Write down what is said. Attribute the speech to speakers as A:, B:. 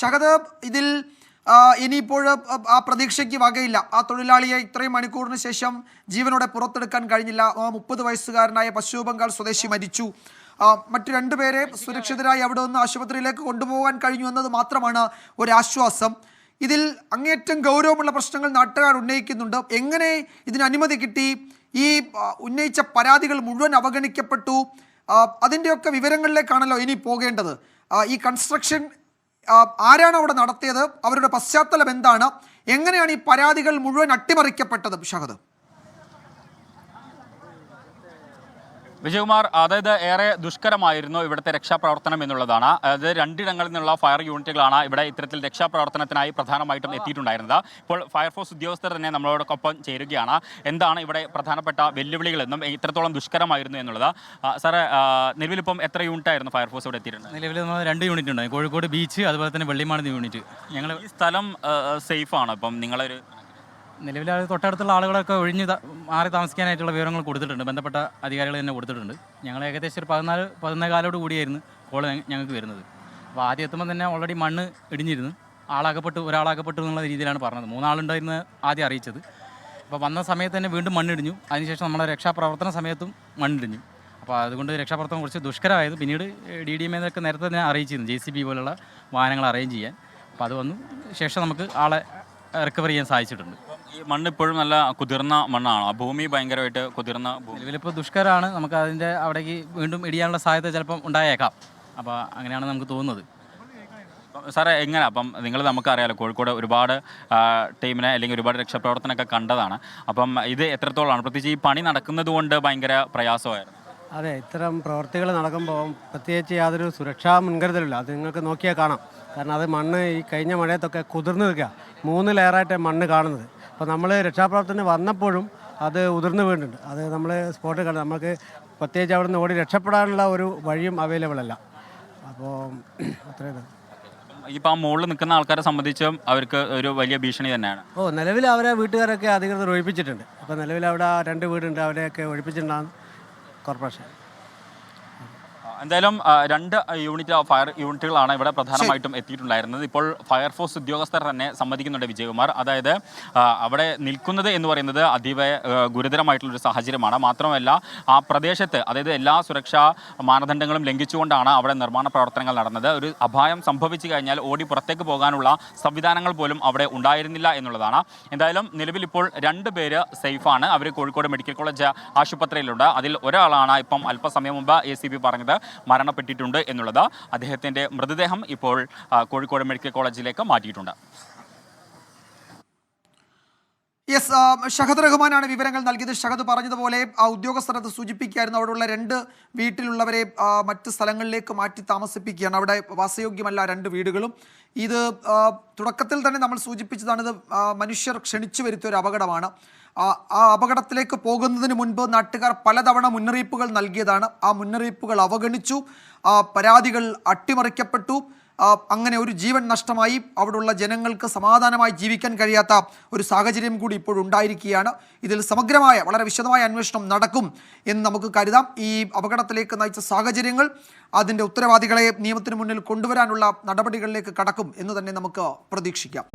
A: ഷഹദ്, ഇതിൽ ഇനിയിപ്പോൾ ആ പ്രതീക്ഷയ്ക്ക് വകയില്ല. ആ തൊഴിലാളിയെ ഇത്രയും മണിക്കൂറിന് ശേഷം ജീവനോടെ പുറത്തെടുക്കാൻ കഴിഞ്ഞില്ല. 30 വയസ്സുകാരനായ പശ്ചിമ ബംഗാൾ സ്വദേശി മരിച്ചു. മറ്റു 2 പേരെ സുരക്ഷിതരായി അവിടെ നിന്ന് ആശുപത്രിയിലേക്ക് കൊണ്ടുപോകാൻ കഴിഞ്ഞു എന്നത് മാത്രമാണ് ഒരാശ്വാസം. ഇതിൽ അങ്ങേയറ്റം ഗൗരവമുള്ള പ്രശ്നങ്ങൾ നാട്ടുകാർ ഉന്നയിക്കുന്നുണ്ട്. എങ്ങനെ ഇതിന് അനുമതി കിട്ടി? ഈ ഉന്നയിച്ച പരാതികൾ മുഴുവൻ അവഗണിക്കപ്പെട്ടു. അതിൻ്റെയൊക്കെ വിവരങ്ങളിലേക്കാണല്ലോ ഇനി പോകേണ്ടത്. ഈ കൺസ്ട്രക്ഷൻ ആരാണ് അവിടെ നടത്തിയത്? അവരുടെ പശ്ചാത്തലം എന്താണ്? എങ്ങനെയാണ് ഈ പരാതികൾ മുഴുവൻ അട്ടിമറിക്കപ്പെട്ടത്? ഷഹദ്,
B: വിജയകുമാർ, അതായത് ഏറെ ദുഷ്കരമായിരുന്നു ഇവിടുത്തെ രക്ഷാപ്രവർത്തനം എന്നുള്ളതാണ്. അതായത് 2 ഇടങ്ങളിൽ നിന്നുള്ള ഫയർ യൂണിറ്റുകളാണ് ഇവിടെ ഇത്തരത്തിൽ രക്ഷാപ്രവർത്തനത്തിനായി പ്രധാനമായിട്ടും എത്തിയിട്ടുണ്ടായിരുന്നത്. ഇപ്പോൾ ഫയർഫോഴ്സ് ഉദ്യോഗസ്ഥർ തന്നെ നമ്മളോടൊപ്പം ചേരുകയാണ്. എന്താണ് ഇവിടെ പ്രധാനപ്പെട്ട വെല്ലുവിളികളെന്നും ഇത്രത്തോളം ദുഷ്കരമായിരുന്നു എന്നുള്ളത്? സാറേ, നിലവിലിപ്പം എത്ര യൂണിറ്റ് ആയിരുന്നു ഫയർഫോഴ്സ് ഇവിടെ എത്തിയിട്ടുണ്ട്?
C: നിലവിൽ 2 യൂണിറ്റ് ഉണ്ട്, കോഴിക്കോട് ബീച്ച്, അതുപോലെ തന്നെ വെള്ളിമാടുന്ന യൂണിറ്റ്. ഞങ്ങൾ
B: ഈ സ്ഥലം സേഫാണ്? ഇപ്പം നിങ്ങളൊരു
C: നിലവിൽ തൊട്ടടുത്തുള്ള ആളുകളൊക്കെ ഒഴിഞ്ഞ് മാറി താമസിക്കാനായിട്ടുള്ള വിവരങ്ങൾ കൊടുത്തിട്ടുണ്ട്, ബന്ധപ്പെട്ട അധികാരികൾ തന്നെ കൊടുത്തിട്ടുണ്ട്. ഞങ്ങൾ ഏകദേശം ഒരു 14-15 കൂടിയായിരുന്നു കോൾ ഞങ്ങൾക്ക് വരുന്നത്. അപ്പോൾ ആദ്യം എത്തുമ്പോൾ തന്നെ ഓൾറെഡി മണ്ണ് ഇടിഞ്ഞിരുന്നു, ഒരാളാകപ്പെട്ടു എന്നുള്ള രീതിയിലാണ് പറഞ്ഞത്. 3 ആളുണ്ടായിരുന്നു ആദ്യം അറിയിച്ചത്. അപ്പോൾ വന്ന സമയത്ത് തന്നെ വീണ്ടും മണ്ണിടിഞ്ഞു. അതിനുശേഷം നമ്മളെ രക്ഷാപ്രവർത്തന സമയത്തും മണ്ണിടിഞ്ഞു. അപ്പോൾ അതുകൊണ്ട് രക്ഷാപ്രവർത്തനം കുറച്ച് ദുഷ്കരമായത്. പിന്നീട് DDM എന്നൊക്കെ നേരത്തെ തന്നെ അറിയിച്ചിരുന്നു, JCB പോലുള്ള വാഹനങ്ങൾ അറേഞ്ച് ചെയ്യാൻ. അപ്പോൾ അത് വന്നു ശേഷം നമുക്ക് ആളെ റിക്കവർ ചെയ്യാൻ സാധിച്ചിട്ടുണ്ട്.
B: ഈ മണ്ണ് ഇപ്പോഴും നല്ല കുതിർന്ന മണ്ണാണ്, ഭൂമി ഭയങ്കരമായിട്ട് കുതിർന്ന
C: നിലവിലിപ്പോൾ ദുഷ്കരമാണ്. നമുക്ക് അതിൻ്റെ അവിടേക്ക് വീണ്ടും ഇടിയാനുള്ള സാധ്യത ചിലപ്പം ഉണ്ടായേക്കാം. അപ്പോൾ അങ്ങനെയാണ് നമുക്ക് തോന്നുന്നത്.
B: സാറേ, എങ്ങനെ അപ്പം നിങ്ങൾ നമുക്കറിയാലോ, കോഴിക്കോട് ഒരുപാട് ടീമിനെ അല്ലെങ്കിൽ ഒരുപാട് രക്ഷാപ്രവർത്തനമൊക്കെ കണ്ടതാണ്. അപ്പം ഇത് എത്രത്തോളമാണ്, പ്രത്യേകിച്ച് ഈ പണി നടക്കുന്നത് കൊണ്ട് ഭയങ്കര പ്രയാസമായിരുന്നു?
D: അതെ, ഇത്തരം പ്രവൃത്തികൾ നടക്കുമ്പോൾ പ്രത്യേകിച്ച് യാതൊരു സുരക്ഷാ മുൻകരുതലില്ല. അത് നിങ്ങൾക്ക് നോക്കിയാൽ കാണാം. കാരണം അത് മണ്ണ് ഈ കഴിഞ്ഞ മഴയത്തൊക്കെ കുതിർന്ന് നിൽക്കുക, 3 ലെയറായിട്ട് മണ്ണ് കാണുന്നത്. അപ്പോൾ നമ്മൾ രക്ഷാപ്രവർത്തനം വന്നപ്പോഴും അത് ഉതിർന്ന് വീണിട്ടുണ്ട്. അത് നമ്മൾ സ്പോട്ടിൽ കണ്ടു. നമുക്ക് പ്രത്യേകിച്ച് അവിടെ നിന്ന് ഓടി രക്ഷപ്പെടാനുള്ള ഒരു വഴിയും അവൈലബിൾ അല്ല. അപ്പോൾ അത്രയും
B: ഇപ്പോൾ ആ മുകളിൽ നിൽക്കുന്ന ആൾക്കാരെ സംബന്ധിച്ചും അവർക്ക് ഒരു വലിയ ഭീഷണി തന്നെയാണ്.
D: നിലവിൽ അവരെ വീട്ടുകാരൊക്കെ അധികൃതർ ഒഴിപ്പിച്ചിട്ടുണ്ട്. അപ്പോൾ നിലവിൽ അവിടെ 2 വീടുണ്ട്, അവരെയൊക്കെ ഒഴിപ്പിച്ചിട്ടുണ്ടാകും കോർപ്പറേഷൻ.
B: എന്തായാലും 2 ഫയർ യൂണിറ്റുകളാണ് ഇവിടെ പ്രധാനമായിട്ടും എത്തിയിട്ടുണ്ടായിരുന്നത്. ഇപ്പോൾ ഫയർഫോഴ്സ് ഉദ്യോഗസ്ഥർ തന്നെ സമ്മതിക്കുന്നുണ്ട്, വിജയകുമാർ. അതായത് അവിടെ നിൽക്കുന്നത് എന്ന് പറയുന്നത് അതീവ ഗുരുതരമായിട്ടുള്ളൊരു സാഹചര്യമാണ്. മാത്രമല്ല ആ പ്രദേശത്ത്, അതായത് എല്ലാ സുരക്ഷാ മാനദണ്ഡങ്ങളും ലംഘിച്ചുകൊണ്ടാണ് അവിടെ നിർമ്മാണ പ്രവർത്തനങ്ങൾ നടന്നത്. ഒരു അപായം സംഭവിച്ചു കഴിഞ്ഞാൽ ഓടി പുറത്തേക്ക് പോകാനുള്ള സംവിധാനങ്ങൾ പോലും അവിടെ ഉണ്ടായിരുന്നില്ല എന്നുള്ളതാണ്. എന്തായാലും നിലവിൽ ഇപ്പോൾ 2 പേര് സേഫാണ്. അവർ കോഴിക്കോട് മെഡിക്കൽ കോളേജ് ആശുപത്രിയിലുണ്ട്. അതിൽ ഒരാളാണ് ഇപ്പം അല്പസമയം മുമ്പ് ACP പറഞ്ഞത് മരണപ്പെട്ടിട്ടുണ്ട് എന്നുള്ളത്. അദ്ദേഹത്തിൻ്റെ മൃതദേഹം ഇപ്പോൾ കോഴിക്കോട് മെഡിക്കൽ കോളേജിലേക്ക് മാറ്റിയിട്ടുണ്ട്.
A: യെസ്, ഷഹദ് റഹ്മാനാണ് വിവരങ്ങൾ നൽകിയത്. ഷഹദ് പറഞ്ഞതുപോലെ ആ ഉദ്യോഗസ്ഥർ അത് സൂചിപ്പിക്കുകയായിരുന്നു. അവിടെയുള്ള 2 വീട്ടിലുള്ളവരെ മറ്റ് സ്ഥലങ്ങളിലേക്ക് മാറ്റി താമസിപ്പിക്കുകയാണ്. അവിടെ വാസയോഗ്യമല്ല 2 വീടുകളും. ഇത് തുടക്കത്തിൽ തന്നെ നമ്മൾ സൂചിപ്പിച്ചതാണ്. ഇത് മനുഷ്യർ ക്ഷണിച്ചു വരുത്തിയ ഒരു അപകടമാണ്. ആ അപകടത്തിലേക്ക് പോകുന്നതിന് മുൻപ് നാട്ടുകാർ പലതവണ മുന്നറിയിപ്പുകൾ നൽകിയതാണ്. ആ മുന്നറിയിപ്പുകൾ അവഗണിച്ചു. പരാതികൾ അട്ടിമറിക്കപ്പെട്ടു. അങ്ങനെ ഒരു ജീവൻ നഷ്ടമായി. അവിടെയുള്ള ജനങ്ങൾക്ക് സമാധാനമായി ജീവിക്കാൻ കഴിയാത്ത ഒരു സാഹചര്യം കൂടി ഇപ്പോഴുണ്ടായിരിക്കുകയാണ്. ഇതിൽ സമഗ്രമായ, വളരെ വിശദമായ അന്വേഷണം നടക്കും എന്ന് നമുക്ക് കരുതാം. ഈ അപകടത്തിലേക്ക് നയിച്ച സാഹചര്യങ്ങൾ, അതിൻ്റെ ഉത്തരവാദികളെ നിയമത്തിന് മുന്നിൽ കൊണ്ടുവരാനുള്ള നടപടികളിലേക്ക് കടക്കും എന്ന് തന്നെ നമുക്ക് പ്രതീക്ഷിക്കാം.